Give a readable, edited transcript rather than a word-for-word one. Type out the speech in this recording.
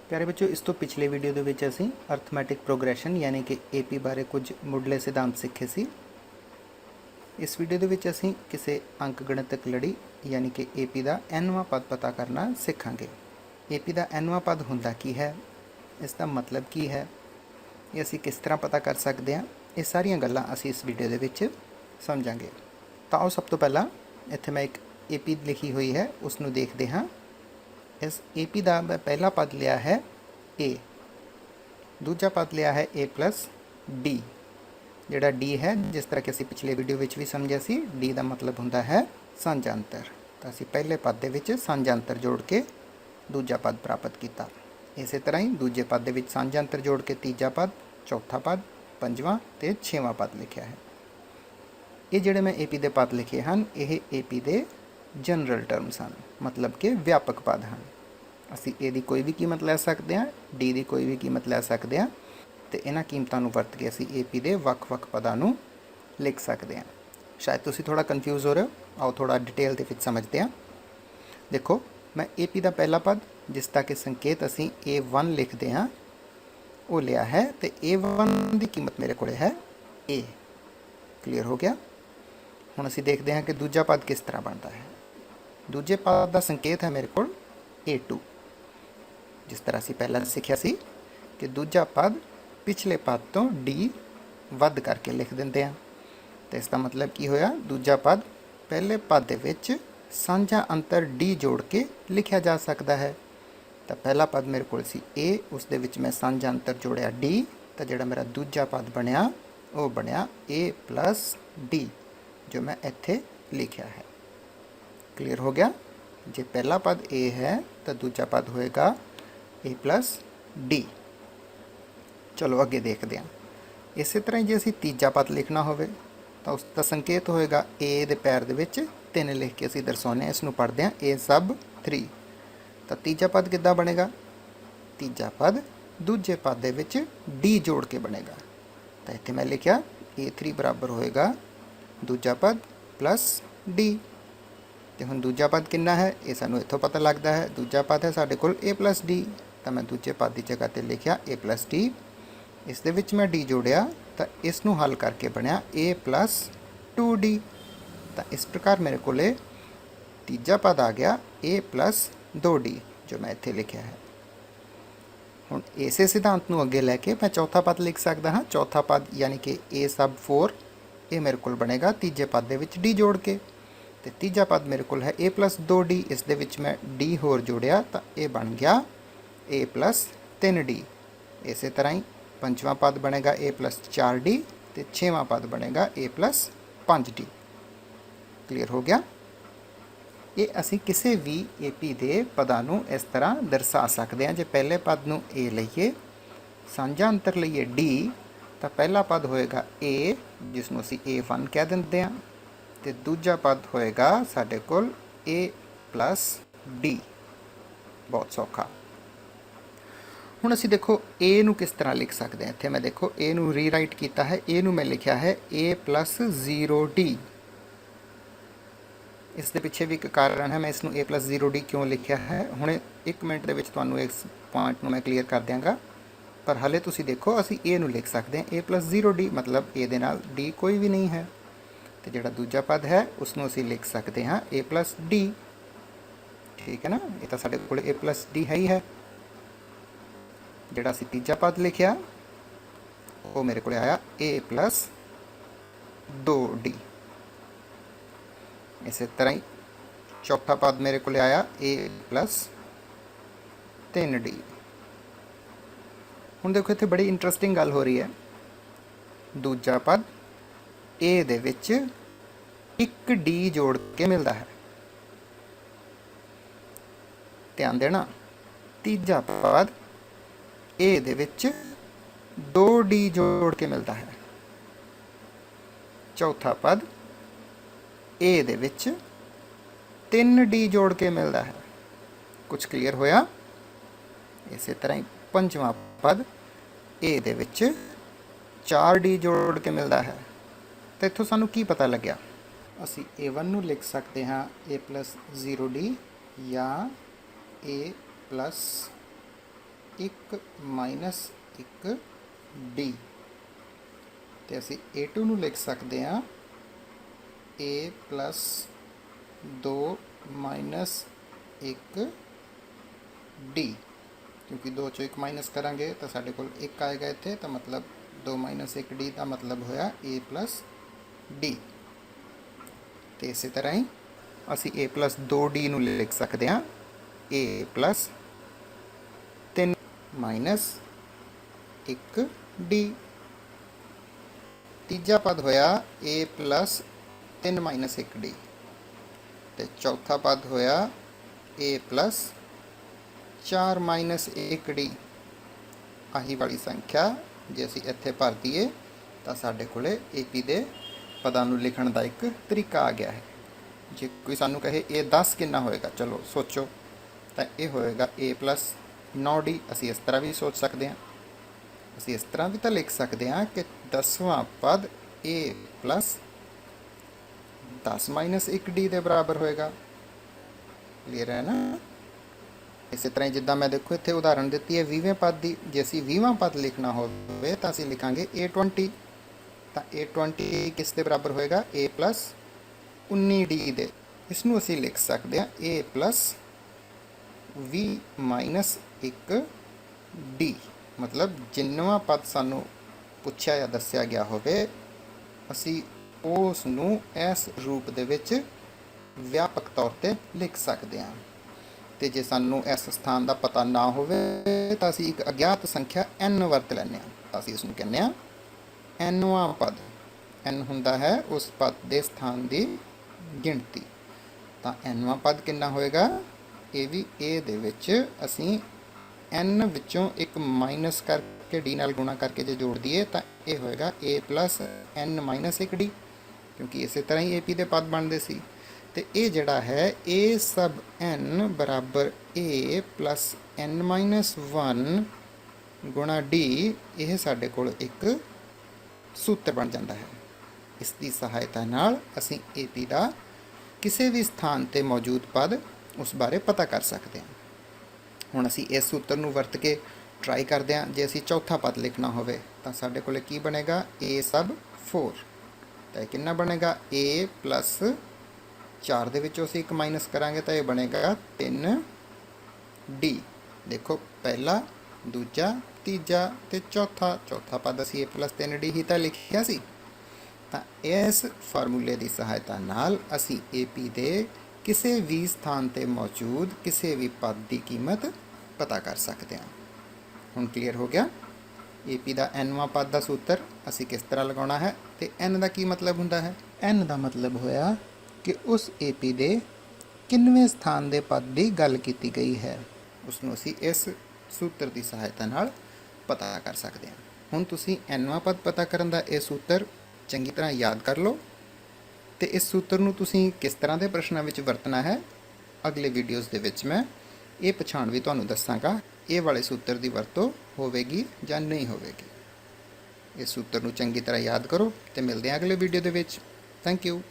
प्यारे बच्चों, इस तो पिछले वीडियो ਦੇ ਵਿੱਚ ਅਸੀਂ ਅਰਥਮੈਟਿਕ ਪ੍ਰੋਗਰੈਸ਼ਨ ਯਾਨੀ ਕਿ ਏਪੀ ਬਾਰੇ ਕੁਝ ਮੁੱਢਲੇ ਸਿਧਾਂਤ ਸਿੱਖੇ ਸੀ। ਇਸ ਵੀਡੀਓ ਦੇ ਵਿੱਚ ਅਸੀਂ ਕਿਸੇ ਅੰਕ ਗਣਿਤਕ ਲੜੀ ਯਾਨੀ ਕਿ ਏਪੀ ਦਾ nਵਾਂ ਪਦ ਪਤਾ ਕਰਨਾ ਸਿੱਖਾਂਗੇ। ਏਪੀ ਦਾ nਵਾਂ ਪਦ ਹੁੰਦਾ ਕੀ ਹੈ, ਇਸ ਦਾ ਮਤਲਬ ਕੀ ਹੈ, ਇਹ ਅਸੀਂ ਕਿਸ ਤਰ੍ਹਾਂ ਪਤਾ ਕਰ ਸਕਦੇ ਹਾਂ, ਇਹ ਸਾਰੀਆਂ ਗੱਲਾਂ ਅਸੀਂ ਇਸ ਵੀਡੀਓ ਦੇ ਵਿੱਚ ਸਮਝਾਂਗੇ। ਤਾਂ ਆਓ ਸਭ ਤੋਂ ਪਹਿਲਾਂ ਇੱਥੇ ਮੈਂ ਇੱਕ ਏਪੀ ਲਿਖੀ ਹੋਈ ਹੈ ਉਸ ਨੂੰ ਦੇਖਦੇ ਹਾਂ। इस AP का मैं पहला पद लिया है A, दूजा पद लिया है A प्लस D। जोड़ा D है जिस तरह कि असी पिछले वीडियो में भी समझा सी, D का मतलब होंदा है सांझा अंतर। तो असी पहले पद दे विच सांझा अंतर जोड़ के दूजा पद प्राप्त किया। इस तरह ही दूजे पद दे विच सांझा अंतर जोड़ के तीजा पद, चौथा पद, पंजवां ते छेवां पद लिखा है। ये जोड़े मैं AP के पद लिखे हैं, ये AP के जनरल टर्म्स हैं, मतलब कि व्यापक पद हैं। असी ए दी कोई भी कीमत लै सकते हैं, डी की कोई भी कीमत लै सकते हैं, तो इन्हां कीमतों को वरत के असी AP के ਵੱਖ-ਵੱਖ पदां नूं लिख सकते हैं। शायद तुसी थोड़ा कन्फ्यूज़ हो रहे हो, आओ थोड़ा डिटेल दे विच समझते हैं। देखो, मैं AP का पहला पद जिसका कि संकेत असी A1 लिखते हैं वो लिया है, तो A1 की कीमत मेरे को है A। क्लीयर हो गया। हुण असी देखते हैं कि दूजा पद किस तरह बनता है। दूजे पद का संकेत है मेरे को A2। जिस तरह असी पहला सीखा सी कि दूजा पद पिछले पद तो D वध करके लिख देंगे हैं, तो इसका मतलब की होया, दूजा पद पहले पद दे विच सांझा अंतर D जोड़ के लिखा जा सकता है। तो पहला पद मेरे को सी A, उस दे विच मैं सांझा अंतर जोड़िया D, तो जोड़ा मेरा दूजा पद बनया वो बनया A प्लस D, जो मैं इत्थे लिखा है। क्लीयर हो गया। जे पहला पद A है तो दूजा पद होएगा A प्लस D। चलो अगे देखते हैं। इस तरह जे असी तीजा पद लिखना होवे तो उसका संकेत होएगा A दे पैर दे विच 3 लिख के असी दर्शाने हैं, इसनूं पढ़ते हैं A सब 3। तो तीजा पद किद्दां बनेगा, तीजा पद दूजे पद दे विच D जोड़ के बनेगा। तो इत्थे मैं लिखा A3 बराबर होएगा दूजा पद प्लस D। तो हुण दूजा पद कितना है, ये सानू इत्थों पता लगता है। दूजा पद है साडे कोल A प्लस D, तो मैं दूजे पद की जगह पर लिखा A प्लस D। इस दे विच मैं D जोड़िया तो इसनूं हल करके बनया A प्लस 2D। तो इस प्रकार मेरे को तीजा पद आ गया A प्लस 2D, जो मैं इत्थे लिखा है। हुण इसे सिद्धांत नूं अगे लैके मैं चौथा पद लिख सकता हाँ। चौथा पद यानी कि A सब 4, ये मेरे को बनेगा तीजे पद दे विच D जोड़ के। तो तीजा पद मेरे को है A प्लस 2D, इस दे विच मैं D होर जोड़िया तो ये बन गया A प्लस 3D। इस तरह ही पंजवां पद बनेगा A प्लस 4D, तो छेवां पद बनेगा A प्लस 5D। क्लीयर हो गया। ये असी किसी भी AP के पदां नूं इस तरह दर्शा सकते हैं। जो पहले पद नूं A लईए, सांझा अंतर लईए D, तो पहला पद होएगा A, जिसनूं असी A1 कह देंगे हैं, तो दूजा पद होएगा साडे कोल A प्लस D। बहुत सौखा। हुण असी देखो A नूं किस तरह लिख सकते हैं। इत्थे मैं देखो A नूं रीराइट किया है, A नूं मैं लिखा है A प्लस 0D। इस दे पिछे भी एक कारण है, मैं इसनूं A प्लस 0D क्यों लिखा है, हुणे 1 मिनट दे विच तुहानूं इस पॉइंट नूं मैं क्लीयर कर देंगा। पर हले तुसी देखो असी A नूं लिख सकते हैं A प्लस 0D, मतलब A दे नाल D कोई भी नहीं है। तो जोड़ा दूजा पद है उसनों असी लिख सकते हैं A प्लस D। ठीक है ना, ये तो साढ़े कोल A प्लस D है ही है। जोड़ा असी तीजा पद लिखा वो मेरे को आया A प्लस 2D। इस तरह ही चौथा पद मेरे को आया A प्लस 3D। हुण देखो इत्थे बड़ी इंटरस्टिंग गल हो रही है। दूजा पद A दे विच एक D जोड़ के मिलता है। ध्यान देना, तीजा पद A दे विच 2D जोड़ के मिलता है। चौथा पद A दे विच 3D जोड़ के मिलता है। कुछ क्लियर होया। इस तरह ही पंजवां पद A दे विच 4D जोड़ के मिलता है। तो इत्थों सानू की पता लग्या, असी A1 नूं लिख सकते हैं A प्लस 0D या A प्लस 1 ਮਾਈਨਸ 1 ਡੀ। ਤੇ ਅਸੀਂ a2 ਨੂੰ ਲਿਖ ਸਕਦੇ ਹਾਂ a ਪਲੱਸ 2 ਮਾਈਨਸ 1 ਡੀ, क्योंकि 2 चो 1 माइनस करांगे तो साढ़े को 1 आएगा इत्थे, तो मतलब 2 माइनस 1 डी का मतलब होया a प्लस डी। तो इस तरह ही असी a प्लस 2 डी नूं लिख सकते हैं a प्लस 3 माइनस 1 डी। तीजा पद होया a प्लस 3 माइनस 1 डी। तो चौथा पद होया a प्लस 4 माइनस 1 डी। आही वाली संख्या जे असी इत्थे भर दईए तो साडे कोले AP दे पदां नूं लिखण दा एक तरीका आ गया है। जे कोई सानू कहे ए 10 कितना होएगा, चलो सोचो, तो ये होएगा a प्लस 9 डी। असी इस तरह भी सोच सकते हैं, असी इस तरह भी तो लिख सकते हैं कि 10वां पद a प्लस 10 माइनस 1 डी के बराबर होएगा। क्लीयर है ना। इस तरह ही जिदा मैं देखो इतने उदाहरण दी है 20वें पद की। जे असी 20वां पद लिखना हो तो असी लिखांगे a20। तो a20 किस के बराबर होएगा, a प्लस 19 डी दे। इसनों असी लिख सकते हैं a प्लस 20 माइनस 1 डी। मतलब जिन्नवां पद सानू पुछया या दस्या गया होवे असी उस नूं इस रूप दे विच व्यापक तौर ते लिख सकते हैं। तो जे सानू इस स्थान का पता ना होवे तो असी एक अज्ञात संख्या n वरत लैने। असी इसनूं कहने nवां पद। n हुंदा है उस पद के स्थान की गिणती। तो nवां पद कितना होएगा, ये भी a दे विच असी n विचों एक माइनस करके डी नाल गुणा करके जो जोड़ दिए तो ये होएगा a plus n minus 1 D, क्योंकि इस तरह ही AP दे पद बनते सी। तो ये जड़ा है a सब n बराबर a प्लस n माइनस 1 गुणा डी, यह साढ़े कोल एक सूत्र बन जाता है। इसकी सहायता नाल असी AP का किसी भी स्थान पर मौजूद पद उस बारे पता कर सकते हैं। हुण असी इस सूत्र नूं वरत के ट्राई करते हैं। जे असी चौथा पद लिखना होवे तो साढ़े कोल की बनेगा a सब 4। तो कितना बनेगा a प्लस 4 दे विचों असीं 1 माइनस करांगे तो यह बनेगा 3 डी। देखो पहला, दूजा, तीजा ते चौथा। चौथा पद असीं a प्लस 3 डी ही तो लिखिया सी। तो इस फार्मूले की सहायता नाल असीं AP दे किसी भी स्थान पर मौजूद किसी भी पद की कीमत पता कर सकते हैं। हुण क्लीयर हो गया। AP का nवां पद का सूत्र असीं किस तरह लगाउणा है, तो n का की मतलब हुंदा है। n का मतलब होया कि उस AP दे किन्नवें स्थान के पद की गल की गई है, उसनूं असीं इस सूत्र की सहायता नाल पता कर सकते हैं। हुण तुसीं nवां पद पता करन दा इह सूत्र चंगी तरह याद कर लो, तो इस सूत्र नूं तुसीं किस तरह के प्रश्नों में वरतना है अगले वीडियोज़ दे विच मैं ये पछाण भी तुहानूं दस्सांगा। ये वाले सूत्र की वरतों होवेगी जां नहीं होवेगी। इस सूत्र नूं चंगी तरह याद करो, तो मिलते हैं अगले video they which. Thank you.